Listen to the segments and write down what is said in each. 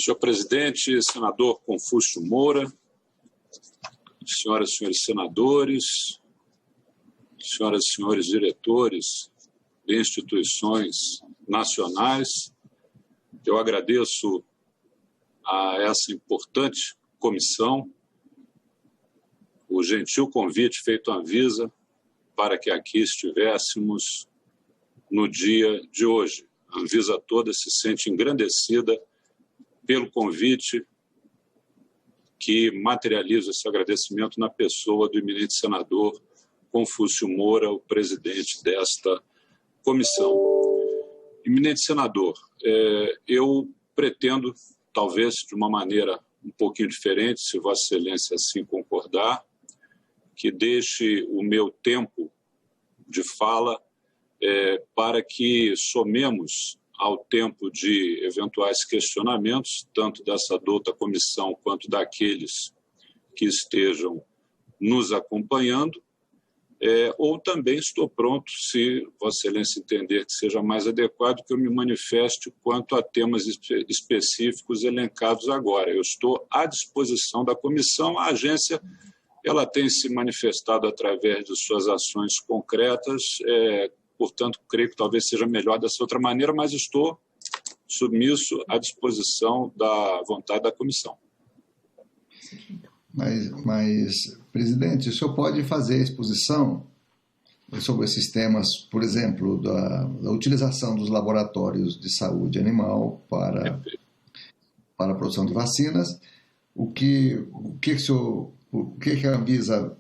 Senhor presidente, senador Confúcio Moura, senhoras e senhores senadores, senhoras e senhores diretores de instituições nacionais, eu agradeço a essa importante comissão o gentil convite feito à Anvisa para que aqui estivéssemos no dia de hoje. A Anvisa toda se sente engrandecida pelo convite que materializa esse agradecimento na pessoa do eminente senador Confúcio Moura, o presidente desta comissão. Eminente senador, eu pretendo, talvez de uma maneira um pouquinho diferente, se Vossa Excelência assim concordar, que deixe o meu tempo de fala para que somemos ao tempo de eventuais questionamentos, tanto dessa douta comissão quanto daqueles que estejam nos acompanhando, ou também estou pronto, se Vossa Excelência entender que seja mais adequado, que eu me manifeste quanto a temas específicos elencados agora. Eu estou à disposição da comissão. A agência ela tem se manifestado através de suas ações concretas, portanto, creio que talvez seja melhor dessa outra maneira, mas estou submisso à disposição da vontade da comissão. Mas, presidente, o senhor pode fazer a exposição sobre esses temas, por exemplo, da utilização dos laboratórios de saúde animal para a produção de vacinas, o que a Anvisa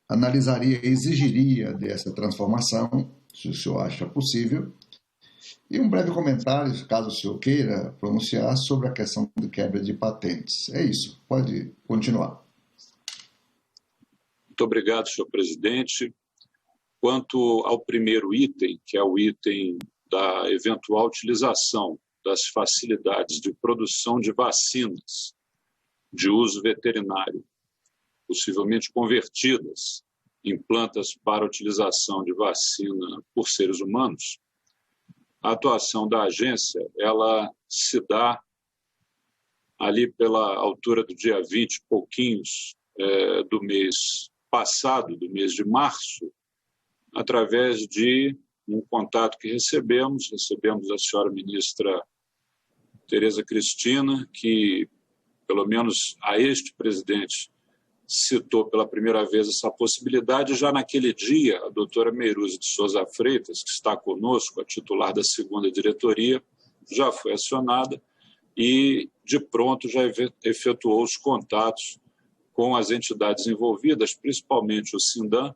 analisaria e exigiria dessa transformação, se o senhor acha possível, e um breve comentário, caso o senhor queira pronunciar, sobre a questão de quebra de patentes. É isso, pode continuar. Muito obrigado, senhor presidente. Quanto ao primeiro item, que é o item da eventual utilização das facilidades de produção de vacinas de uso veterinário, possivelmente convertidas em plantas para utilização de vacina por seres humanos, a atuação da agência ela se dá ali pela altura do dia 20 e pouquinhos do mês passado, do mês de março, através de um contato que recebemos a senhora ministra Tereza Cristina, que, pelo menos a este presidente, citou pela primeira vez essa possibilidade. Já naquele dia, a doutora Meiruza de Souza Freitas, que está conosco, a titular da segunda diretoria, já foi acionada e, de pronto, já efetuou os contatos com as entidades envolvidas, principalmente o Sindan,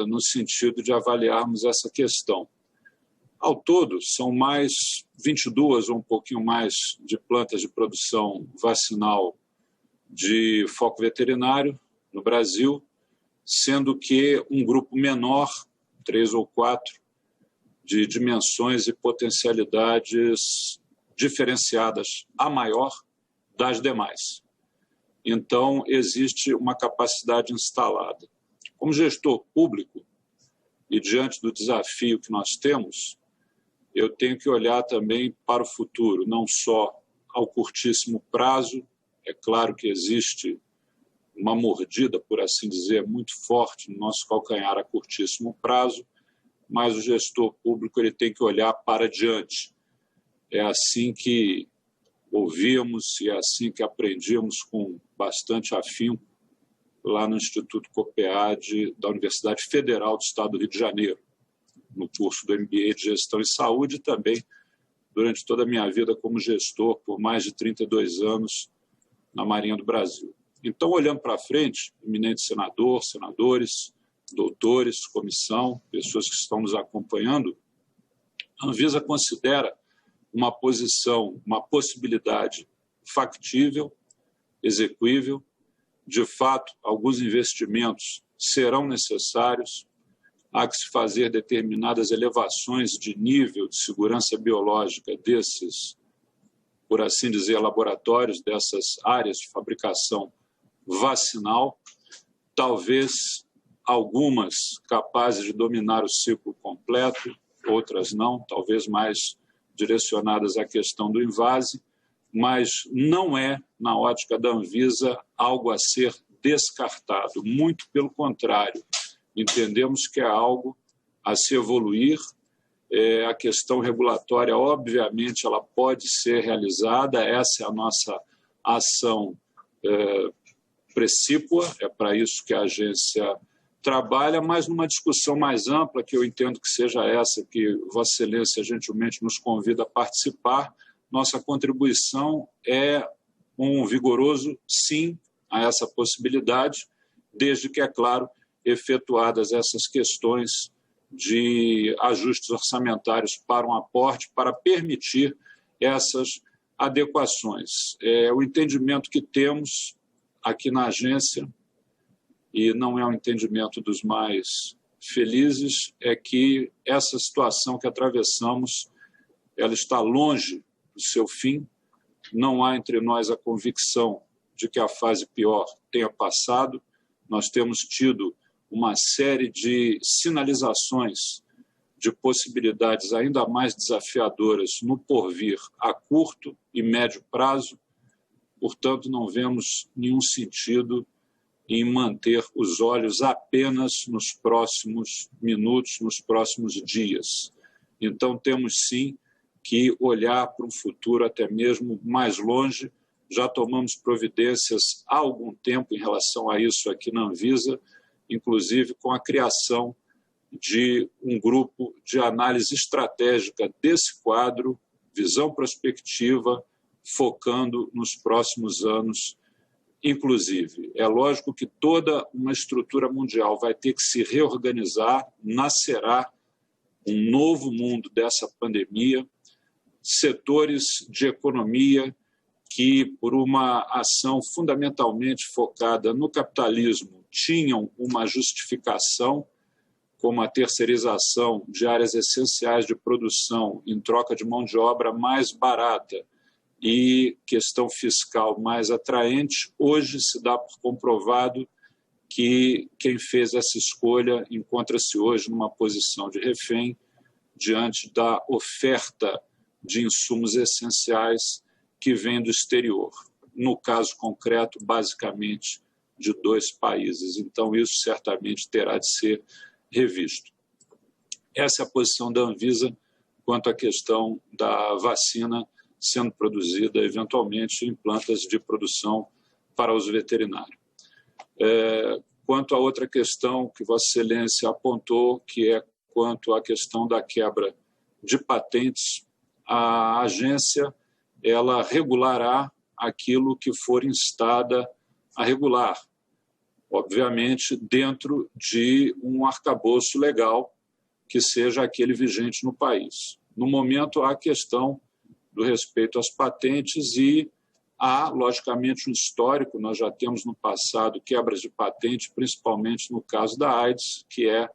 no sentido de avaliarmos essa questão. Ao todo, são mais 22 ou um pouquinho mais de plantas de produção vacinal de foco veterinário no Brasil, sendo que um grupo menor, 3 ou 4, de dimensões e potencialidades diferenciadas a maior das demais. Então, existe uma capacidade instalada. Como gestor público e diante do desafio que nós temos, eu tenho que olhar também para o futuro, não só ao curtíssimo prazo. É claro que existe uma mordida, por assim dizer, muito forte no nosso calcanhar a curtíssimo prazo, mas o gestor público ele tem que olhar para diante. É assim que ouvimos e é assim que aprendíamos com bastante afinco lá no Instituto COPEAD da Universidade Federal do Estado do Rio de Janeiro, no curso do MBA de Gestão e Saúde, e também durante toda a minha vida como gestor, por mais de 32 anos, na Marinha do Brasil. Então, olhando para frente, eminente senador, senadores, doutores, comissão, pessoas que estão nos acompanhando, a Anvisa considera uma posição, uma possibilidade factível, execuível. De fato, alguns investimentos serão necessários, há que se fazer determinadas elevações de nível de segurança biológica desses, por assim dizer, laboratórios, dessas áreas de fabricação vacinal, talvez algumas capazes de dominar o ciclo completo, outras não, talvez mais direcionadas à questão do invase, mas não é, na ótica da Anvisa, algo a ser descartado. Muito pelo contrário, entendemos que é algo a se evoluir. A questão regulatória, obviamente, ela pode ser realizada, essa é a nossa ação precípua, é para isso que a agência trabalha, mas numa discussão mais ampla, que eu entendo que seja essa que Vossa Excelência gentilmente nos convida a participar, nossa contribuição é um vigoroso sim a essa possibilidade, desde que, é claro, efetuadas essas questões de ajustes orçamentários para um aporte, para permitir essas adequações. O entendimento que temos aqui na agência, e não é um entendimento dos mais felizes, é que essa situação que atravessamos, ela está longe do seu fim. Não há entre nós a convicção de que a fase pior tenha passado. Nós temos tido uma série de sinalizações de possibilidades ainda mais desafiadoras no porvir a curto e médio prazo. Portanto, não vemos nenhum sentido em manter os olhos apenas nos próximos minutos, nos próximos dias. Então, temos sim que olhar para um futuro até mesmo mais longe. Já tomamos providências há algum tempo em relação a isso aqui na Anvisa, inclusive com a criação de um grupo de análise estratégica desse quadro, visão prospectiva, focando nos próximos anos, inclusive. É lógico que toda uma estrutura mundial vai ter que se reorganizar, nascerá um novo mundo dessa pandemia, setores de economia que, por uma ação fundamentalmente focada no capitalismo, tinham uma justificação, como a terceirização de áreas essenciais de produção em troca de mão de obra mais barata e questão fiscal mais atraente. Hoje se dá por comprovado que quem fez essa escolha encontra-se hoje numa posição de refém diante da oferta de insumos essenciais que vem do exterior. No caso concreto, basicamente, de 2 países. Então, isso certamente terá de ser revisto. Essa é a posição da Anvisa quanto à questão da vacina sendo produzida, eventualmente, em plantas de produção para uso veterinário. Quanto à outra questão que Vossa Excelência apontou, que é quanto à questão da quebra de patentes, a agência ela regulará aquilo que for instada a regular, obviamente dentro de um arcabouço legal que seja aquele vigente no país. No momento, há a questão do respeito às patentes e há, logicamente, um histórico. Nós já temos no passado quebras de patente, principalmente no caso da AIDS, que é,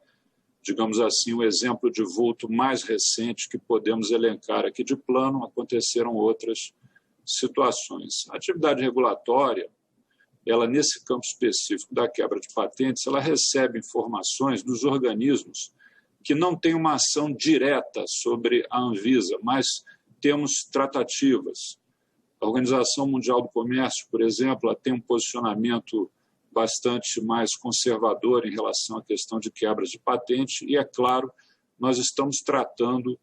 digamos assim, o exemplo de vulto mais recente que podemos elencar aqui de plano. Aconteceram outras situações. A atividade regulatória, ela, nesse campo específico da quebra de patentes, ela recebe informações dos organismos que não têm uma ação direta sobre a Anvisa, mas temos tratativas. A Organização Mundial do Comércio, por exemplo, ela tem um posicionamento bastante mais conservador em relação à questão de quebras de patente e, é claro, nós estamos tratando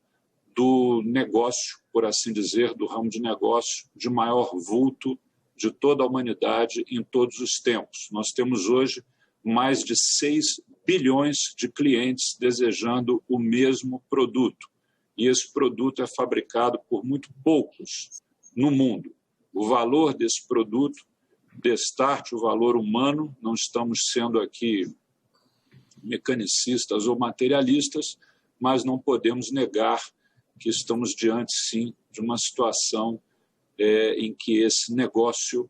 do negócio, por assim dizer, do ramo de negócio de maior vulto de toda a humanidade em todos os tempos. Nós temos hoje mais de 6 bilhões de clientes desejando o mesmo produto. E esse produto é fabricado por muito poucos no mundo. O valor desse produto destarte o valor humano, não estamos sendo aqui mecanicistas ou materialistas, mas não podemos negar que estamos diante, sim, de uma situação em que esse negócio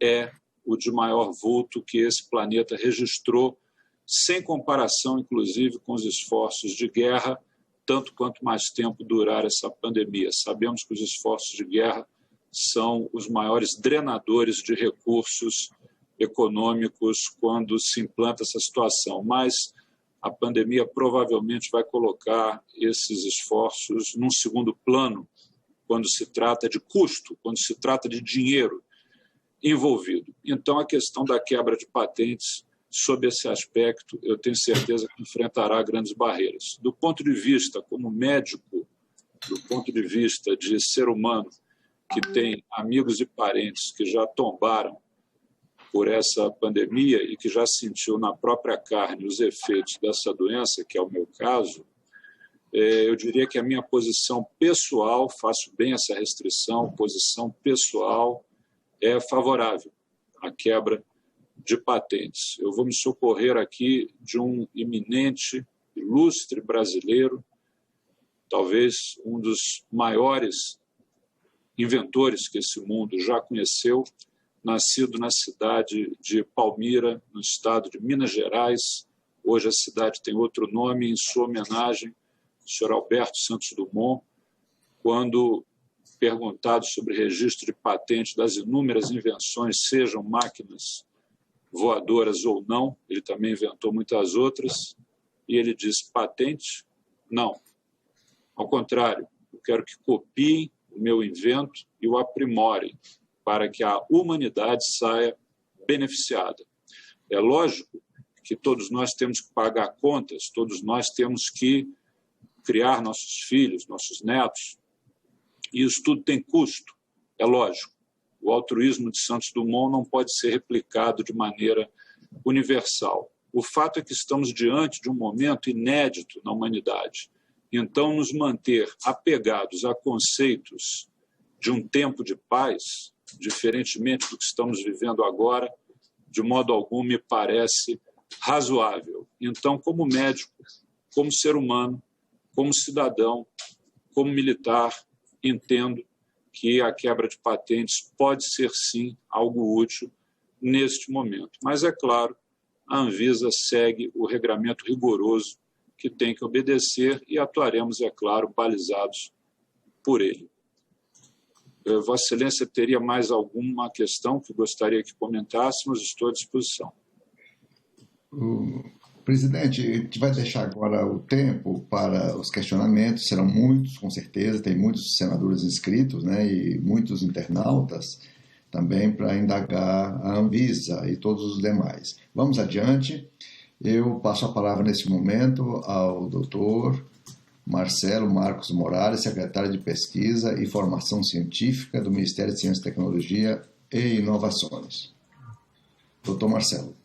é o de maior vulto que esse planeta registrou, sem comparação, inclusive, com os esforços de guerra, tanto quanto mais tempo durar essa pandemia. Sabemos que os esforços de guerra são os maiores drenadores de recursos econômicos quando se implanta essa situação, mas a pandemia provavelmente vai colocar esses esforços num segundo plano quando se trata de custo, quando se trata de dinheiro envolvido. Então, a questão da quebra de patentes, sob esse aspecto, eu tenho certeza que enfrentará grandes barreiras. Do ponto de vista como médico, do ponto de vista de ser humano, que tem amigos e parentes que já tombaram por essa pandemia e que já sentiu na própria carne os efeitos dessa doença, que é o meu caso, eu diria que a minha posição pessoal, faço bem essa restrição, posição pessoal é favorável à quebra de patentes. Eu vou me socorrer aqui de um eminente, ilustre brasileiro, talvez um dos maiores inventores que esse mundo já conheceu, nascido na cidade de Palmira, no estado de Minas Gerais. Hoje a cidade tem outro nome, em sua homenagem, o senhor Alberto Santos Dumont, quando perguntado sobre registro de patente das inúmeras invenções, sejam máquinas voadoras ou não, ele também inventou muitas outras, e ele disse: patente? Não. Ao contrário, eu quero que copiem o meu invento e o aprimorem, para que a humanidade saia beneficiada. É lógico que todos nós temos que pagar contas, todos nós temos que criar nossos filhos, nossos netos, e isso tudo tem custo, é lógico. O altruísmo de Santos Dumont não pode ser replicado de maneira universal. O fato é que estamos diante de um momento inédito na humanidade. Então, nos manter apegados a conceitos de um tempo de paz, diferentemente do que estamos vivendo agora, de modo algum me parece razoável. Então, como médico, como ser humano, como cidadão, como militar, entendo que a quebra de patentes pode ser, sim, algo útil neste momento. Mas, é claro, a Anvisa segue o regramento rigoroso que tem que obedecer e atuaremos, é claro, balizados por ele. Vossa Excelência teria mais alguma questão que gostaria que comentássemos? Estou à disposição. Presidente, a gente vai deixar agora o tempo para os questionamentos, serão muitos, com certeza, tem muitos senadores inscritos, né, e muitos internautas também para indagar a Anvisa e todos os demais. Vamos adiante. Eu passo a palavra nesse momento ao doutor Marcelo Marcos Morales, secretário de Pesquisa e Formação Científica do Ministério de Ciência, Tecnologia e Inovações. Doutor Marcelo.